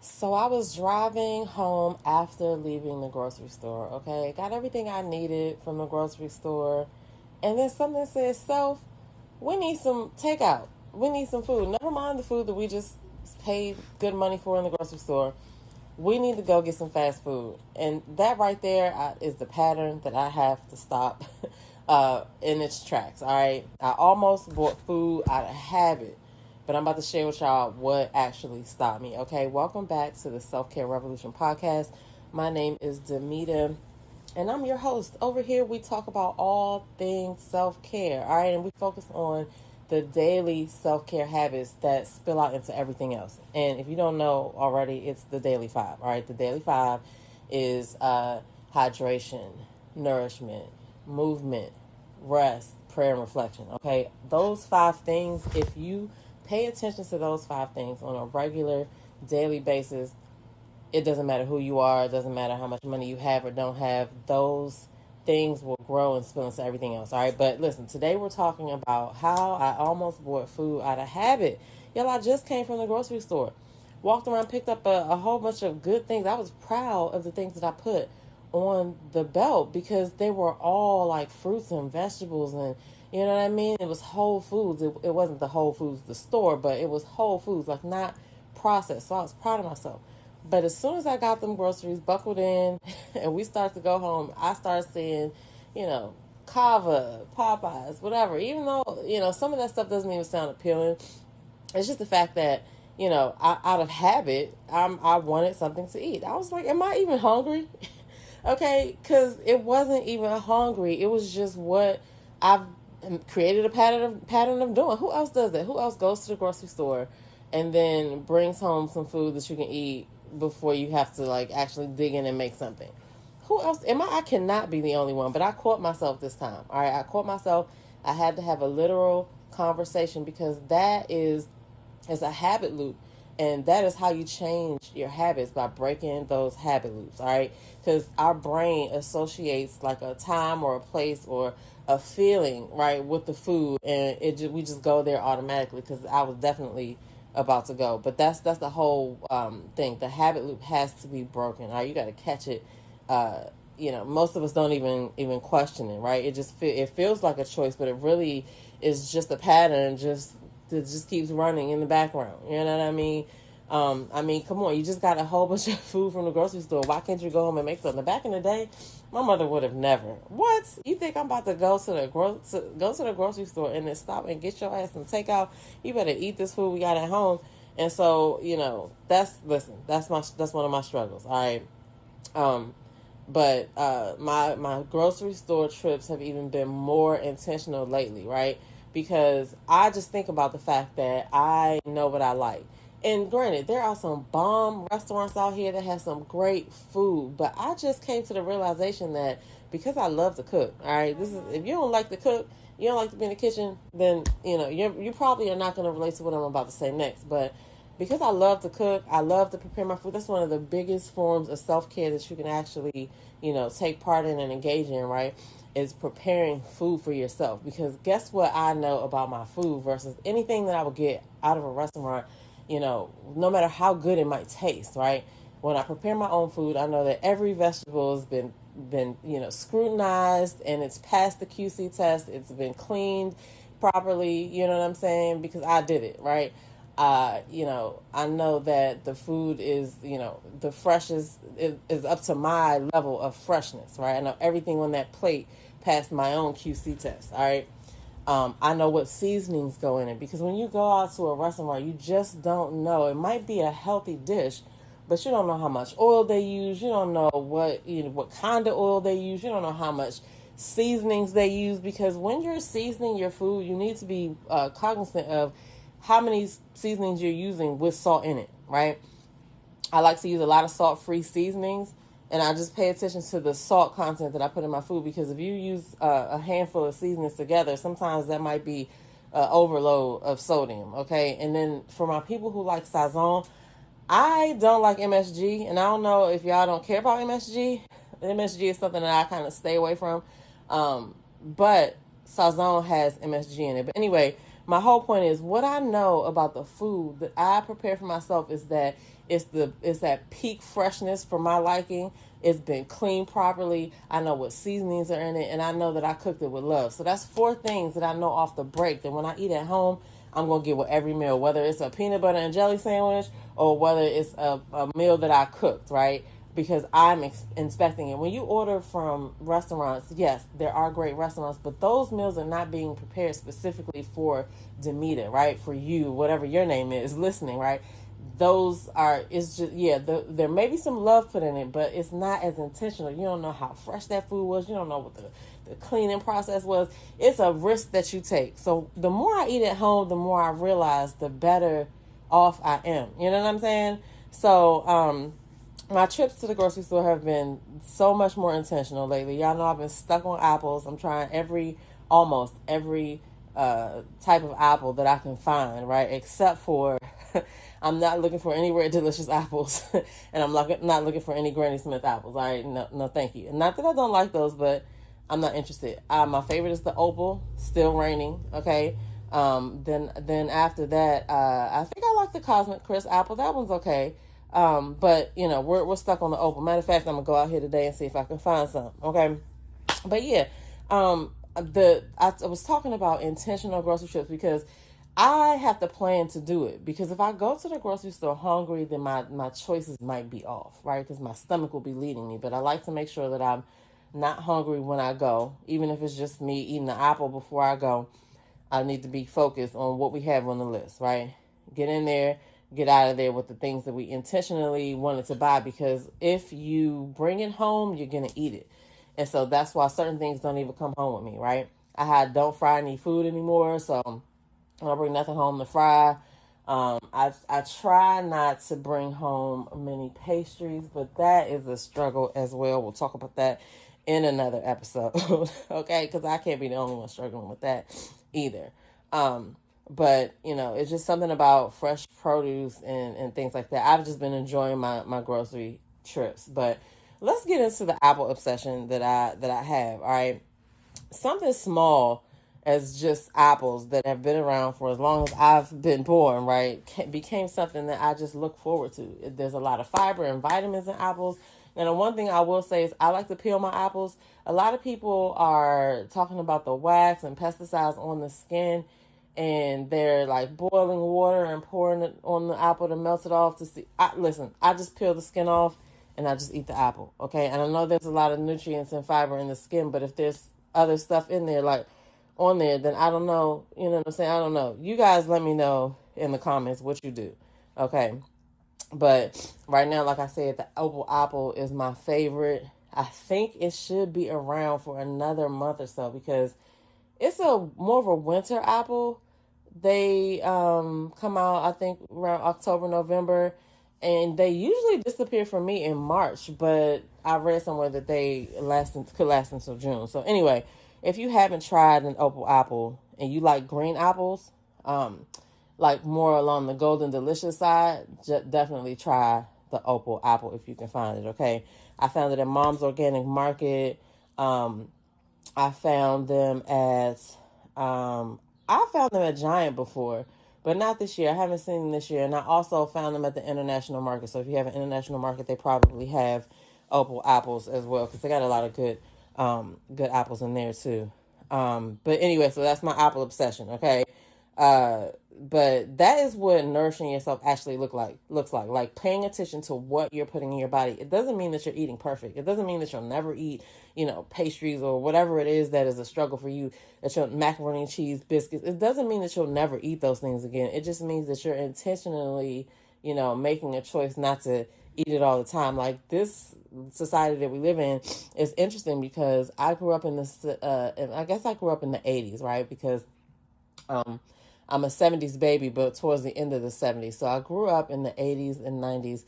So I was driving home after leaving the grocery store, okay? Got everything I needed from the grocery store. And then something says, Self, we need some takeout. We need some food. Never mind the food that we just paid good money for in the grocery store. We need to go get some fast food. And that right there is the pattern that I have to stop in its tracks, all right? I almost bought food out of habit, but I'm about to share with y'all what actually stopped me, okay? Welcome back to the Self-Care Revolution podcast. My name is Demita, and I'm your host. Over here, we talk about all things self-care, all right? And we focus on the daily self-care habits that spill out into everything else. And if you don't know already, it's the daily five, all right? The daily five is hydration, nourishment, movement, rest, prayer, and reflection, okay? Those five things, if you pay attention to those five things on a regular daily basis, it doesn't matter who you are, it doesn't matter how much money you have or don't have, those things will grow and spill into everything else. All right, but listen, today we're talking about how I almost bought food out of habit. Y'all, I just came from the grocery store, walked around, picked up a whole bunch of good things. I was proud of the things that I put on the belt because they were all like fruits and vegetables, and you know what I mean? It was Whole Foods. It wasn't the Whole Foods, the store, but it was Whole Foods, like not processed. So I was proud of myself. But as soon as I got them groceries buckled in and we started to go home, I started seeing, Kava, Popeyes, whatever. Even though, some of that stuff doesn't even sound appealing. It's just the fact that, out of habit, I wanted something to eat. I was like, am I even hungry? Okay, because it wasn't even hungry. It was just what I've created a pattern of doing. Who else does that? Who else goes to the grocery store and then brings home some food that you can eat before you have to like actually dig in and make something? Who else am I? I cannot be the only one, but I caught myself this time. All right, I caught myself. I had to have a literal conversation because that is a habit loop, and that is how you change your habits, by breaking those habit loops. All right, because our brain associates like a time or a place or a feeling, right, with the food, and we just go there automatically. Because I was definitely about to go, but that's the whole thing. The habit loop has to be broken. All right, you got to catch it. Most of us don't even question it, right? It feels like a choice, but it really is just a pattern. That just keeps running in the background. You know what I mean? Come on, you just got a whole bunch of food from the grocery store. Why can't you go home and make something? Back in the day, my mother would have never. What? You think I'm about to go to the grocery store and then stop and get your ass some takeout? You better eat this food we got at home. And so, that's one of my struggles. All right. But my grocery store trips have even been more intentional lately, right? Because I just think about the fact that I know what I like. And granted, there are some bomb restaurants out here that have some great food, but I just came to the realization that because I love to cook, all right, if you don't like to cook, you don't like to be in the kitchen, then you probably are not going to relate to what I'm about to say next. But because I love to cook, I love to prepare my food. That's one of the biggest forms of self-care that you can actually, take part in and engage in, right? Is preparing food for yourself. Because guess what I know about my food versus anything that I would get out of a restaurant, no matter how good it might taste, right? When I prepare my own food, I know that every vegetable has been scrutinized, and it's passed the QC test. It's been cleaned properly, you know what I'm saying? Because I did it, right? I know that the food is, the freshest is up to my level of freshness, right? I know everything on that plate passed my own QC test, all right? I know what seasonings go in it, because when you go out to a restaurant, you just don't know. It might be a healthy dish, but you don't know how much oil they use. You don't know what kind of oil they use. You don't know how much seasonings they use, because when you're seasoning your food, you need to be cognizant of how many seasonings you're using with salt in it, right? I like to use a lot of salt-free seasonings, and I just pay attention to the salt content that I put in my food, because if you use a handful of seasonings together, sometimes that might be overload of sodium, okay? And then for my people who like Sazon, I don't like MSG, and I don't know if y'all don't care about MSG. MSG is something that I kind of stay away from, but Sazon has MSG in it. But anyway, my whole point is, what I know about the food that I prepare for myself is that It's that peak freshness for my liking. It's been cleaned properly. I know what seasonings are in it, and I know that I cooked it with love. So that's 4 things that I know off the break that when I eat at home, I'm going to get with every meal, whether it's a peanut butter and jelly sandwich or whether it's a meal that I cooked, right? Because I'm inspecting it. When you order from restaurants, yes, there are great restaurants, but those meals are not being prepared specifically for Demeter, right? For you, whatever your name is, listening, right? Those are, it's just, yeah, there may be some love put in it, but it's not as intentional. You don't know how fresh that food was. You don't know what the cleaning process was. It's a risk that you take. So the more I eat at home, the more I realize the better off I am. You know what I'm saying? So, my trips to the grocery store have been so much more intentional lately. Y'all know I've been stuck on apples. I'm trying almost every type of apple that I can find, right? Except for I'm not looking for any Red Delicious apples, and I'm not looking for any Granny Smith apples. All right, no, thank you. Not that I don't like those, but I'm not interested. My favorite is the Opal, still raining. Okay. Then after that, I think I like the Cosmic Crisp apple. That one's okay. But we're stuck on the Opal. Matter of fact, I'm gonna go out here today and see if I can find some. Okay. But yeah, I was talking about intentional grocery trips because I have to plan to do it, because if I go to the grocery store hungry, then my choices might be off, right? Because my stomach will be leading me. But I like to make sure that I'm not hungry when I go, even if it's just me eating the apple before I go. I need to be focused on what we have on the list, right? Get in there, get out of there with the things that we intentionally wanted to buy, because if you bring it home, you're going to eat it. And so that's why certain things don't even come home with me, right? don't fry any food anymore, so I don't bring nothing home to fry. I try not to bring home many pastries, but that is a struggle as well. We'll talk about that in another episode, okay? Because I can't be the only one struggling with that either. But, it's just something about fresh produce and things like that. I've just been enjoying my grocery trips. But let's get into the apple obsession that I have, all right? Something small as just apples that have been around for as long as I've been born, right, became something that I just look forward to. There's a lot of fiber and vitamins in apples. And the one thing I will say is I like to peel my apples. A lot of people are talking about the wax and pesticides on the skin, and they're like boiling water and pouring it on the apple to melt it off to see. Listen, I just peel the skin off and I just eat the apple, okay? And I know there's a lot of nutrients and fiber in the skin, but if there's other stuff in there, like on there, then I don't know. You know what I'm saying? I don't know. You guys let me know in the comments what you do. Okay. But right now, like I said, the Opal apple is my favorite. I think it should be around for another month or so, because it's more of a winter apple. They come out, I think, around October, November, and they usually disappear for me in March, but I read somewhere that they could last until June. So anyway, if you haven't tried an Opal apple and you like green apples, like more along the golden delicious side, definitely try the Opal apple if you can find it, okay? I found it at Mom's Organic Market. I found them at Giant before, but not this year. I haven't seen them this year. And I also found them at the International Market. So if you have an International Market, they probably have Opal apples as well, because they got a lot of good apples in there too. But anyway, so that's my apple obsession, okay? But that is what nourishing yourself actually looks like paying attention to what you're putting in your body. It doesn't mean that you're eating perfect. It doesn't mean that you'll never eat, pastries or whatever it is that is a struggle for you, that you're macaroni and cheese, biscuits. It doesn't mean that you'll never eat those things again. It just means that you're intentionally, making a choice not to eat it all the time. Like, this society that we live in is interesting, because I grew up in this, I guess I grew up in the 80s, right? Because, I'm a 70s baby, but towards the end of the 70s. So I grew up in the 80s and 90s,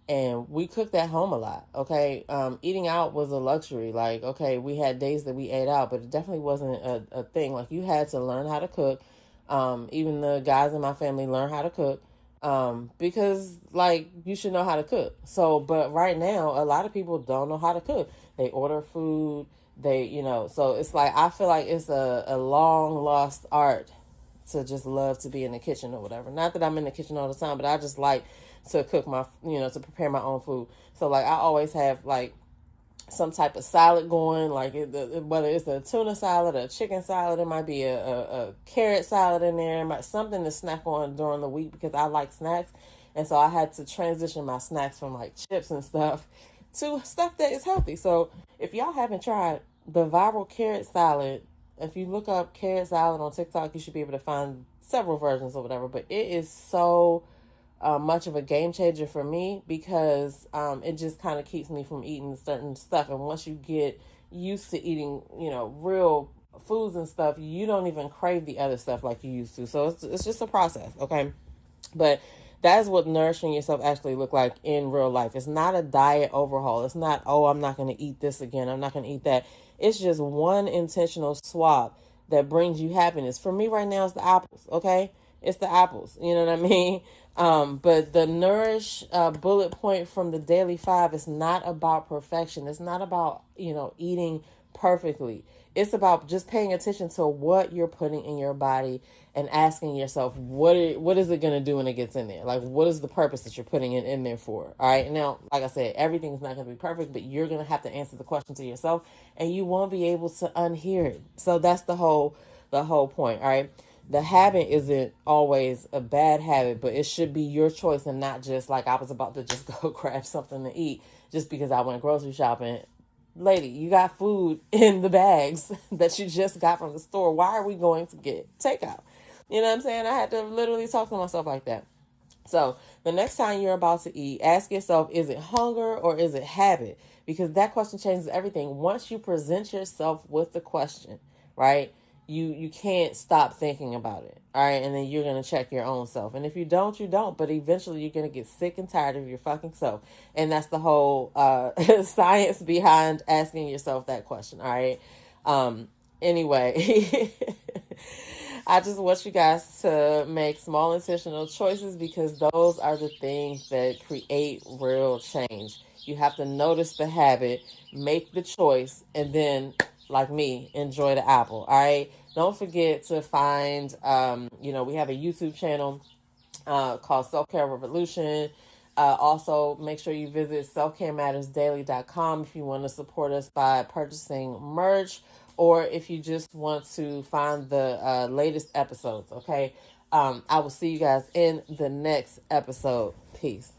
and we cooked at home a lot, okay? Eating out was a luxury. Like, okay, we had days that we ate out, but it definitely wasn't a thing. Like, you had to learn how to cook. Even the guys in my family learned how to cook, because, like, you should know how to cook. So, but right now, a lot of people don't know how to cook. They order food. So it's like, I feel like it's a long lost art to just love to be in the kitchen or whatever. Not that I'm in the kitchen all the time, but I just like to cook my, to prepare my own food. So like I always have like some type of salad going, like whether it's a tuna salad, a chicken salad, it might be a carrot salad in there, something to snack on during the week because I like snacks. And so I had to transition my snacks from like chips and stuff to stuff that is healthy. So if y'all haven't tried the viral carrot salad, if you look up carrot salad on TikTok, you should be able to find several versions or whatever. But it is so much of a game changer for me because it just kind of keeps me from eating certain stuff. And once you get used to eating, real foods and stuff, you don't even crave the other stuff like you used to. So it's just a process, okay? But that is what nourishing yourself actually look like in real life. It's not a diet overhaul. It's not, oh, I'm not going to eat this again. I'm not going to eat that. It's just one intentional swap that brings you happiness. For me right now, it's the apples, okay? It's the apples. You know what I mean? But the Nourish bullet point from the Daily 5 is not about perfection. It's not about, eating perfectly. It's about just paying attention to what you're putting in your body and asking yourself, what is it going to do when it gets in there? Like, what is the purpose that you're putting it in there for? All right. Now, like I said, everything's not going to be perfect, but you're going to have to answer the question to yourself and you won't be able to unhear it. So that's the whole point. All right. The habit isn't always a bad habit, but it should be your choice and not just like I was about to just go grab something to eat just because I went grocery shopping. Lady, you got food in the bags that you just got from the store. Why are we going to get takeout? You know what I'm saying? I had to literally talk to myself like that. So the next time you're about to eat, ask yourself, is it hunger or is it habit? Because that question changes everything. Once you present yourself with the question, right? You can't stop thinking about it. All right. And then you're going to check your own self. And if you don't, you don't. But eventually you're going to get sick and tired of your fucking self. And that's the whole science behind asking yourself that question. All right. Anyway, I just want you guys to make small intentional choices because those are the things that create real change. You have to notice the habit, make the choice, and then like me, enjoy the apple. All right. Don't forget to find, we have a YouTube channel called Selfcare Revolution. Also, make sure you visit selfcaremattersdaily.com if you want to support us by purchasing merch or if you just want to find the latest episodes. Okay. I will see you guys in the next episode. Peace.